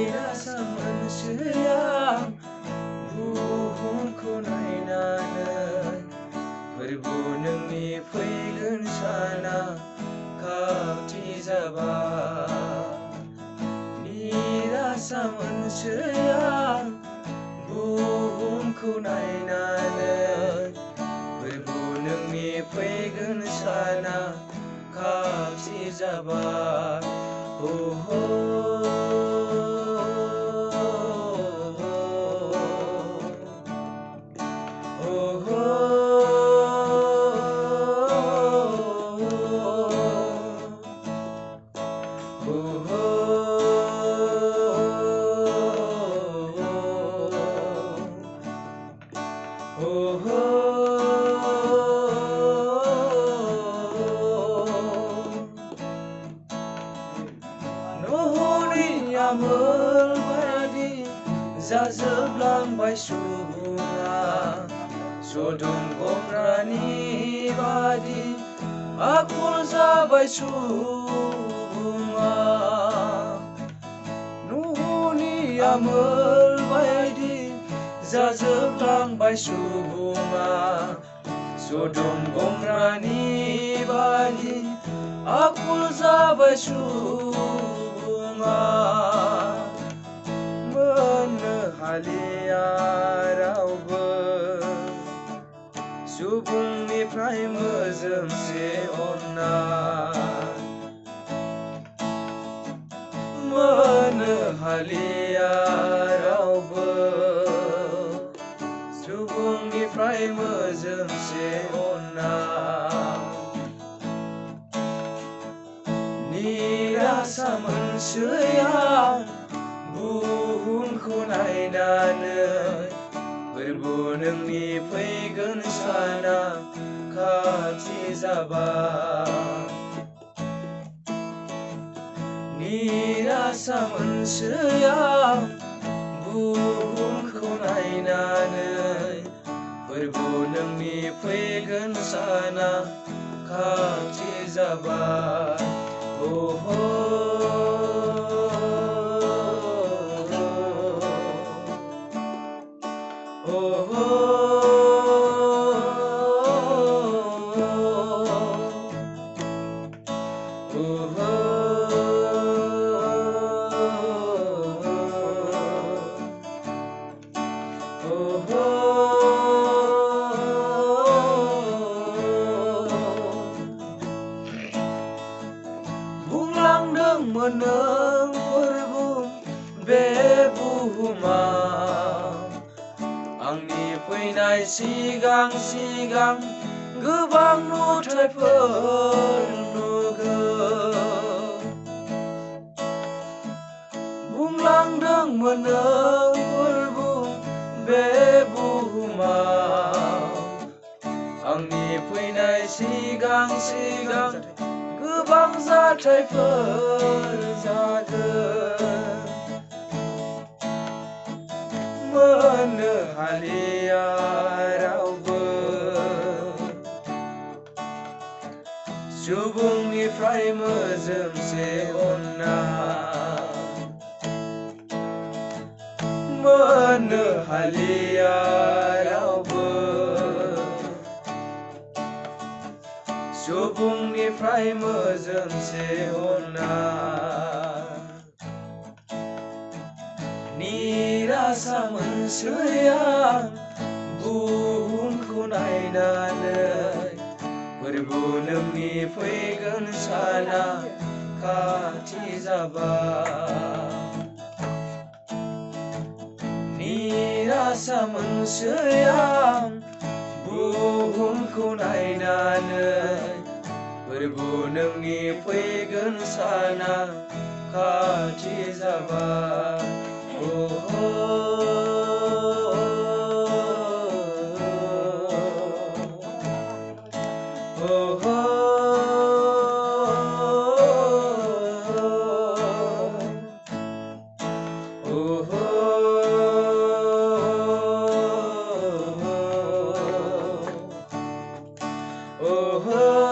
Rasa manusia buhumku nainanai Perbu nोंनि फैगोन साना खाथि जाबाय Rasa manusia buhumku nainanai Perbu nोंनि फैगोन साना खाथि जाबाय Amal badi जाजोबलांबाय सुबुङा सदम गमरानि बादि आखल जाबाय सुबुङा न'नि आमोल बायदि जाजोबलांबाय सुबुङा सदम गमरानि बादि आखल जाबाय सुबुङा हालिया रावबो सुबुंनिफ्राय मोजोमसे अननाय मोननो हालिया रावबो सुबुंनिफ्राय मोजोमसे अननाय निरासा मोनसैया बुहुमखौ नायनानै फोरबो नोंनि फैगोन साना खाथि जाबाय निरासा मोनसैया बुहुमखौ नायनानै फोरबो नोंनि फैगोन साना खाथि जाबाय बुंलांदोंमोन नों फोरबो बे बुहुमाव आंनि फैनाय सिगां सिगां गोबां नुथायफोर नुगोन बुंलांदोंमोन नों फोरबो बे बुहुमाव आंनि फैनाय सिगां सिगां गोबां जाथायफोर जागोन मोननो हालिया रावबो सुबुंनिफ्राय मोजोमसे अननाय मोननो हालिया रावबो सुबुंनिफ्राय मोजोमसे अननाय निरासा मोनसैया बुहुमखौ नायनानै फोरबो नोंनि फैगोन साना खाथि जाबाय निरासा मोनसैया बुहुमखौ नायनानै फोरबो नोंनि फैगोन साना खाथि जाबाय Oh